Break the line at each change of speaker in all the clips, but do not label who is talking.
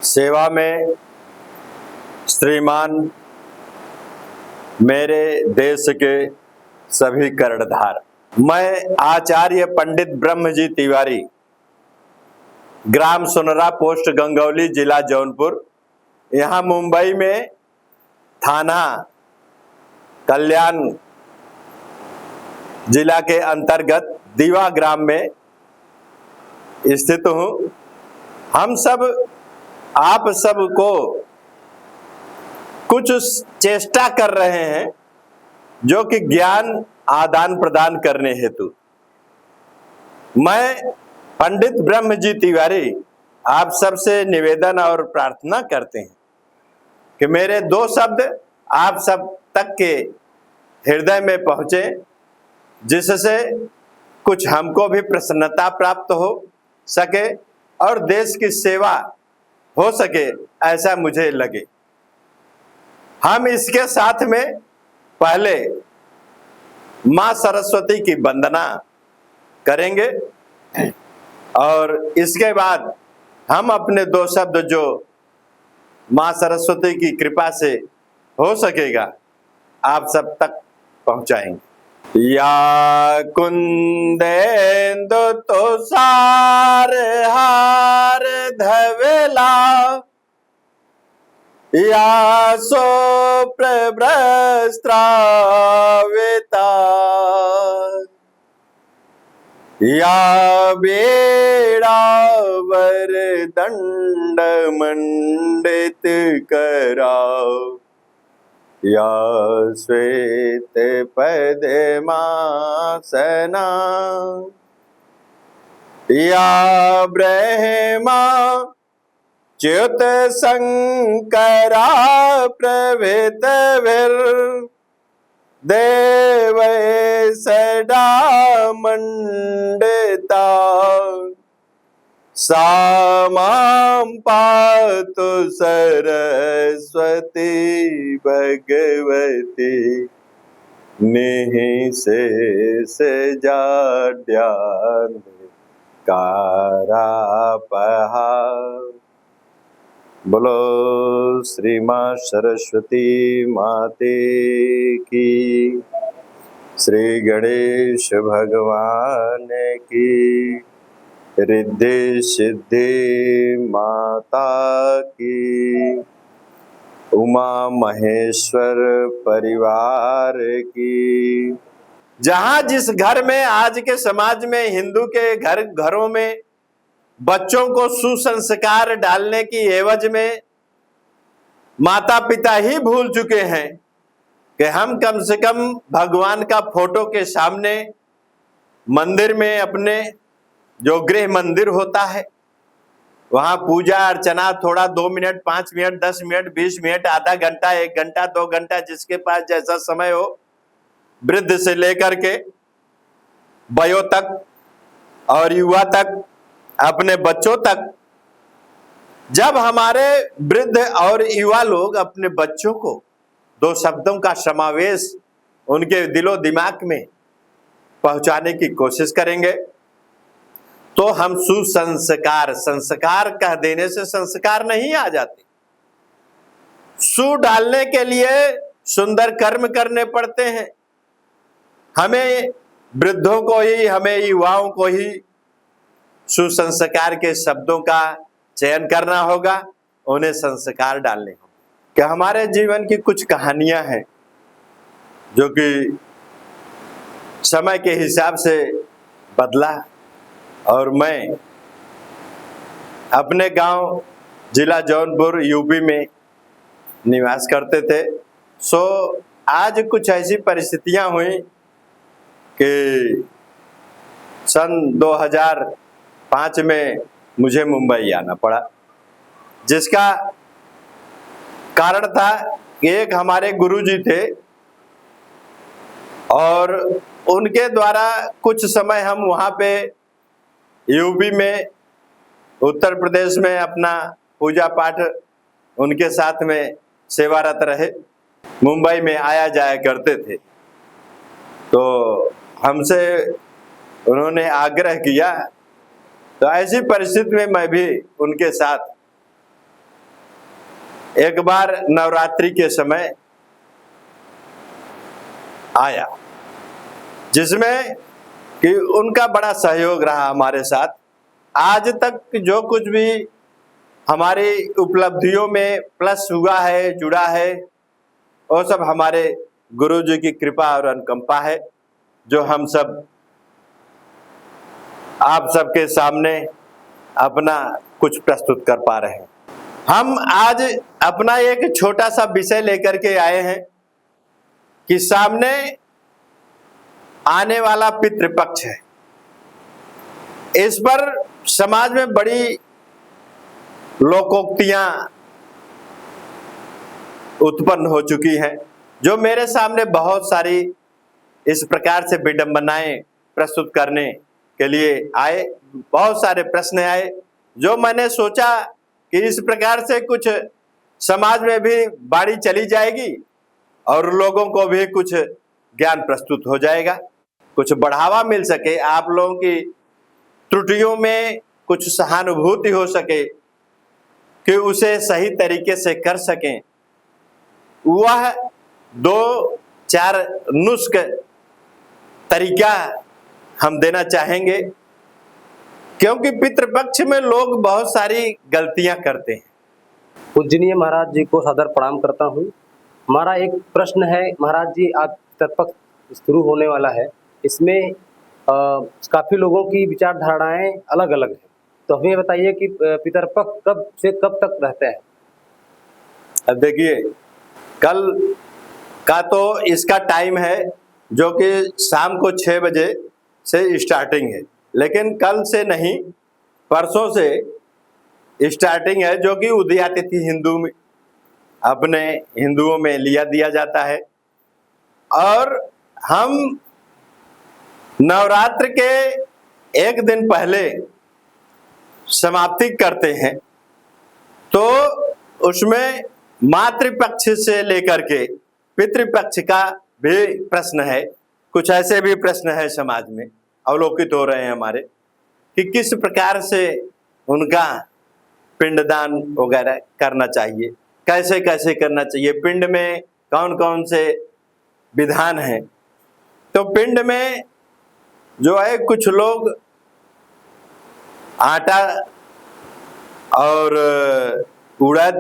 सेवा में श्रीमान मेरे देश के सभी कर्णधार। मैं आचार्य पंडित ब्रह्मजी तिवारी, ग्राम सुनरा, पोस्ट गंगौली, जिला जौनपुर, यहाँ मुंबई में थाना कल्याण जिला के अंतर्गत दीवा ग्राम में स्थित हूँ। हम सब आप सबको कुछ चेष्टा कर रहे हैं जो कि ज्ञान आदान प्रदान करने हेतु। मैं पंडित ब्रह्मजी तिवारी आप सबसे निवेदन और प्रार्थना करते हैं कि मेरे दो शब्द आप सब तक के हृदय में पहुंचे, जिससे कुछ हमको भी प्रसन्नता प्राप्त हो सके और देश की सेवा हो सके, ऐसा मुझे लगे। हम इसके साथ में पहले मां सरस्वती की वंदना करेंगे और इसके बाद हम अपने दो शब्द जो मां सरस्वती की कृपा से हो सकेगा आप सब तक पहुंचाएंगे। या कुंदेन्दु तुषार हार धवला, या शुभ्रवस्त्रावृता, या वीणावरदण्ड मंडित करा, या श्वेत पद्मासना, या ब्रह्मा च्युत शंकरा प्रभृतिभिर् देव सदा मंडिता, सा मां पातु सरस्वती भगवती, निःशेष जाड्यान् कारापहार। बोलो श्री मां सरस्वती माते की, श्री गणेश भगवान की, रिद्धि सिद्धि माता की, उमा महेश्वर परिवार की। जहां जिस घर में आज के समाज में हिंदू के घरों में बच्चों को सुसंस्कार डालने की एवज में माता पिता ही भूल चुके हैं कि हम कम से कम भगवान का फोटो के सामने मंदिर में, अपने जो गृह मंदिर होता है, वहां पूजा अर्चना थोड़ा 2 मिनट, 5 मिनट, 10 मिनट, 20 मिनट, आधा घंटा, 1 घंटा, 2 घंटा, जिसके पास जैसा समय हो, वृद्ध से लेकर के वयो तक और युवा तक, अपने बच्चों तक, जब हमारे वृद्ध और युवा लोग अपने बच्चों को 2 शब्दों का समावेश उनके दिलो दिमाग में पहुंचाने की कोशिश करेंगे तो हम सुसंस्कार, संस्कार कह देने से संस्कार नहीं आ जाते। सु डालने के लिए सुंदर कर्म करने पड़ते हैं। हमें वृद्धों को ही, हमें युवाओं को ही सुसंस्कार के शब्दों का चयन करना होगा, उन्हें संस्कार डालने होंगे। कि हमारे जीवन की कुछ कहानियां हैं जो कि समय के हिसाब से बदला, और मैं अपने गांव जिला जौनपुर यूपी में निवास करते थे। सो आज कुछ ऐसी परिस्थितियां हुई कि सन 2005 में मुझे मुंबई आना पड़ा, जिसका कारण था कि एक हमारे गुरुजी थे और उनके द्वारा कुछ समय हम वहाँ पे यूपी में, उत्तर प्रदेश में अपना पूजा पाठ उनके साथ में सेवारत रहे, मुंबई में आया जाया करते थे। तो हमसे उन्होंने आग्रह किया, तो ऐसी परिस्थिति में मैं भी उनके साथ एक बार नवरात्रि के समय आया, जिसमें कि उनका बड़ा सहयोग रहा हमारे साथ। आज तक जो कुछ भी हमारी उपलब्धियों में प्लस हुआ है, जुड़ा है, वो सब हमारे गुरु जी की कृपा और अनुकंपा है, जो हम सब आप सबके सामने अपना कुछ प्रस्तुत कर पा रहे हैं। हम आज अपना एक छोटा सा विषय लेकर के आए हैं कि सामने आने वाला पितृपक्ष है। इस पर समाज में बड़ी लोकोक्तियां उत्पन्न हो चुकी हैं, जो मेरे सामने बहुत सारी इस प्रकार से विडंबनाएं प्रस्तुत करने के लिए आए। बहुत सारे प्रश्न आए, जो मैंने सोचा कि इस प्रकार से कुछ समाज में भी बाड़ी चली जाएगी और लोगों को भी कुछ ज्ञान प्रस्तुत हो जाएगा, कुछ बढ़ावा मिल सके, आप लोगों की त्रुटियों में कुछ सहानुभूति हो सके कि उसे सही तरीके से कर सकें। वह 2-4 नुस्ख तरीका हम देना चाहेंगे, क्योंकि पितृपक्ष में लोग बहुत सारी गलतियां करते हैं।
पूजनीय महाराज जी को सादर प्रणाम करता हूँ। हमारा एक प्रश्न है महाराज जी, आज पितृपक्ष शुरू होने वाला है, इसमें काफी लोगों की विचारधाराएं अलग अलग हैं, तो हमें बताइए कि पितृपक्ष कब से कब तक रहता है?
अब देखिए, कल का तो इसका टाइम है जो कि शाम को 6 बजे से स्टार्टिंग है, लेकिन कल से नहीं, परसों से स्टार्टिंग है, जो कि उदया तिथि हिंदू में अपने हिंदुओं में दिया जाता है। और हम नवरात्र के एक दिन पहले समाप्ति करते हैं, तो उसमें मातृपक्ष से लेकर के पितृपक्ष का भी प्रश्न है। कुछ ऐसे भी प्रश्न है समाज में अवलोकित हो रहे हैं हमारे, कि किस प्रकार से उनका पिंडदान वगैरह करना चाहिए, कैसे कैसे करना चाहिए, पिंड में कौन कौन से विधान हैं। तो पिंड में जो है, कुछ लोग आटा और उड़द,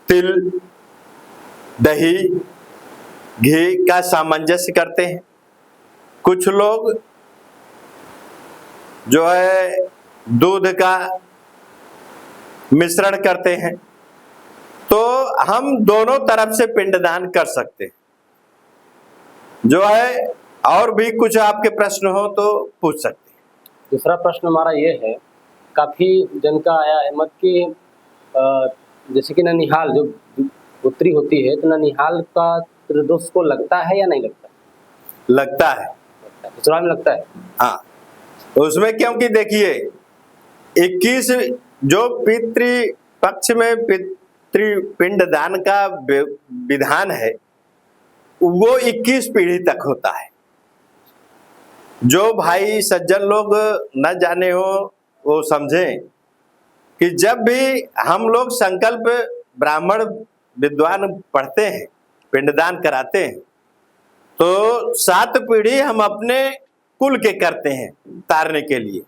तिल, दही, घी का सामंजस्य करते हैं। कुछ लोग जो है दूध का मिश्रण करते हैं। तो हम दोनों तरफ से पिंडदान कर सकते हैं। जो है, और भी कुछ आपके प्रश्न हो तो पूछ सकते हैं।
दूसरा प्रश्न हमारा ये है, काफी जन का आया है मत कि जैसे कि ननिहाल जो पुत्री होती है, तो ननिहाल का त्रिदोष को लगता है या नहीं लगता?
लगता है,
ससुराल में लगता है।
हाँ, उसमें क्योंकि देखिए 21 जो पितृपक्ष में पिंडदान का विधान है, वो 21 पीढ़ी तक होता है। जो भाई सज्जन लोग न जाने हो वो समझें कि जब भी हम लोग संकल्प ब्राह्मण विद्वान पढ़ते हैं, पिंडदान कराते हैं, तो 7 पीढ़ी हम अपने कुल के करते हैं तारने के लिए,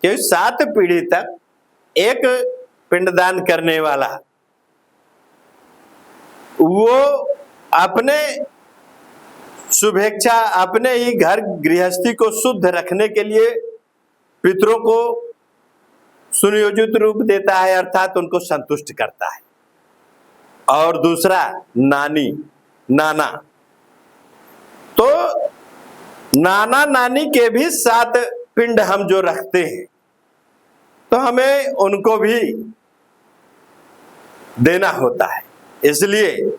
क्योंकि 7 पीढ़ी तक एक पिंडदान करने वाला वो अपने शुभेच्छा, अपने ही घर गृहस्थी को शुद्ध रखने के लिए पितरों को सुनियोजित रूप देता है, अर्थात उनको संतुष्ट करता है। और दूसरा नानी नाना, तो नाना नानी के भी 7 पिंड हम जो रखते हैं, तो हमें उनको भी देना होता है। इसलिए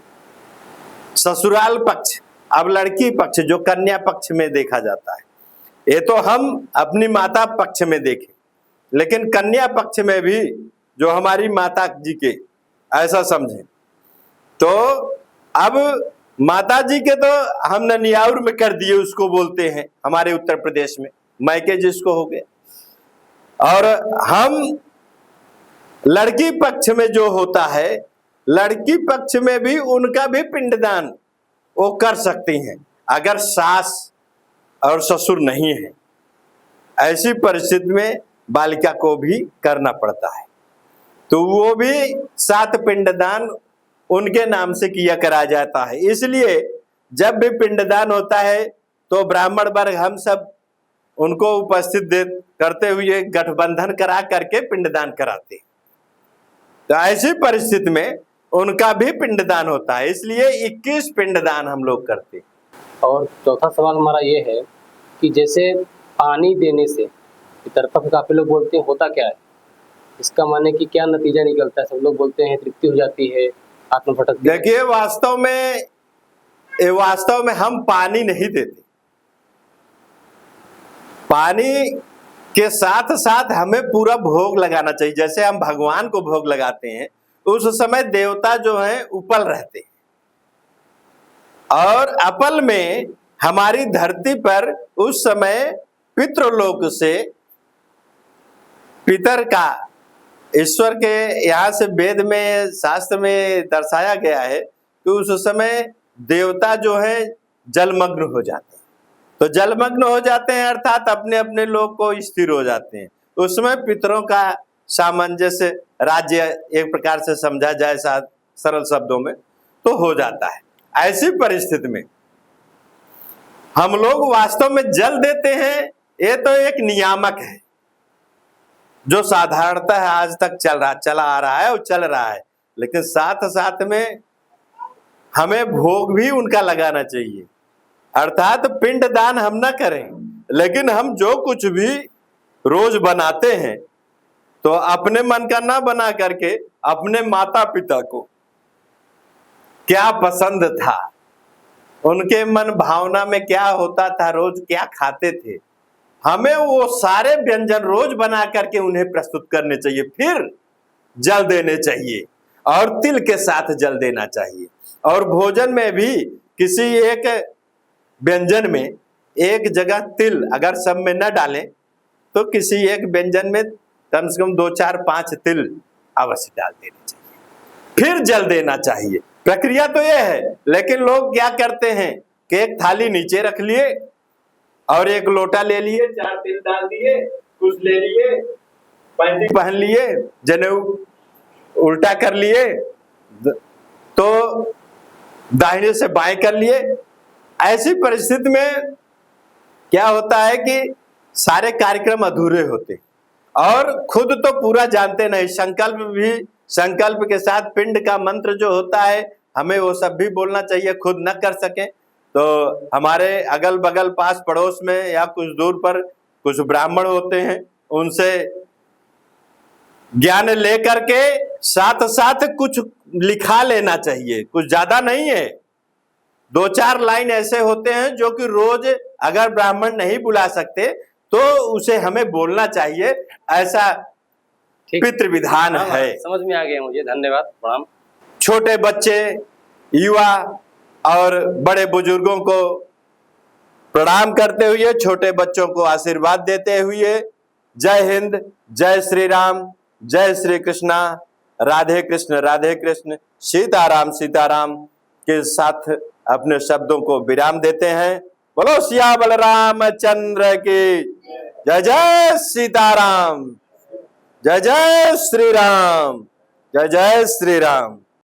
ससुराल पक्ष, अब लड़की पक्ष जो कन्या पक्ष में देखा जाता है, ये तो हम अपनी माता पक्ष में देखें, लेकिन कन्या पक्ष में भी जो हमारी माता जी के, ऐसा समझें। तो अब माता जी के तो हम ननियाउर में कर दिए, उसको बोलते हैं हमारे उत्तर प्रदेश में, मायके जिसको हो गया। और हम लड़की पक्ष में जो होता है, लड़की पक्ष में भी उनका भी पिंडदान वो कर सकती हैं अगर सास और ससुर नहीं है। ऐसी परिस्थिति में बालिका को भी करना पड़ता है, तो वो भी 7 पिंडदान उनके नाम से किया करा जाता है। इसलिए जब भी पिंडदान होता है तो ब्राह्मण वर्ग हम सब उनको उपस्थित करते हुए गठबंधन करा करके पिंडदान कराते हैं। तो ऐसी परिस्थिति में उनका भी पिंडदान होता है, इसलिए 21 पिंडदान हम लोग करते हैं।
और चौथा सवाल हमारा ये है कि जैसे पानी देने से पितृपक्ष काफी लोग बोलते हैं होता क्या है, इसका माने कि क्या नतीजा निकलता है? सब लोग बोलते हैं तृप्ति हो जाती है, आत्म फटक।
देखिए वास्तव में हम पानी नहीं देते। पानी के साथ साथ हमें पूरा भोग लगाना चाहिए। जैसे हम भगवान को भोग लगाते हैं, उस समय देवता जो हैं उपल रहते हैं, और अपल में हमारी धरती पर उस समय पितृलोक से पितर का ईश्वर के यहाँ से वेद में शास्त्र में दर्शाया गया है कि उस समय देवता जो है जलमग्न हो जाते हैं। तो जलमग्न हो जाते हैं अर्थात अपने अपने लोक को स्थिर हो जाते हैं। उसमें पितरों का सामंजस्य राज्य एक प्रकार से समझा जाए सरल शब्दों में तो हो जाता है। ऐसी परिस्थिति में हम लोग वास्तव में जल देते हैं, ये तो एक नियामक है जो साधारणतः आज तक चला आ रहा है और चल रहा है, लेकिन साथ साथ में हमें भोग भी उनका लगाना चाहिए। अर्थात पिंड दान हम ना करें, लेकिन हम जो कुछ भी रोज बनाते हैं तो अपने मन का ना बना करके अपने माता पिता को क्या पसंद था, उनके मन भावना में क्या होता था, रोज क्या खाते थे, हमें वो सारे व्यंजन रोज बना करके उन्हें प्रस्तुत करने चाहिए। फिर जल देने चाहिए और तिल के साथ जल देना चाहिए। और भोजन में भी किसी एक व्यंजन में एक जगह तिल अगर सब में न डालें तो किसी एक व्यंजन में कम से कम 2, 4, 5 तिल अवश्य डाल देने चाहिए, फिर जल देना चाहिए। प्रक्रिया तो यह है, लेकिन लोग क्या करते हैं कि एक थाली नीचे रख लिए और एक लोटा ले लिए, 4 तिल डाल दिए, कुछ ले लिए, पैंटी पहन लिए, जनेऊ उल्टा कर लिए, तो दाहिने से बाएं कर लिए। ऐसी परिस्थिति में क्या होता है कि सारे कार्यक्रम अधूरे होते और खुद तो पूरा जानते नहीं। संकल्प के साथ पिंड का मंत्र जो होता है हमें वो सब भी बोलना चाहिए। खुद न कर सके तो हमारे अगल बगल पास पड़ोस में या कुछ दूर पर कुछ ब्राह्मण होते हैं, उनसे ज्ञान लेकर के साथ साथ कुछ लिखा लेना चाहिए। कुछ ज्यादा नहीं है, 2-4 लाइन ऐसे होते हैं जो कि रोज अगर ब्राह्मण नहीं बुला सकते तो उसे हमें बोलना चाहिए। ऐसा पितृ विधान है।
समझ में आ गया मुझे, धन्यवाद, प्रणाम।
छोटे बच्चे, युवा और बड़े बुजुर्गों को प्रणाम करते हुए, छोटे बच्चों को आशीर्वाद देते हुए, जय हिंद, जय श्री राम, जय श्री कृष्णा, राधे कृष्ण, सीताराम सीताराम के साथ अपने शब्दों को विराम देते हैं। बोलो सिया बलराम चंद्र की जय। जय सीताराम, जय जय श्री राम, जय जय श्री राम।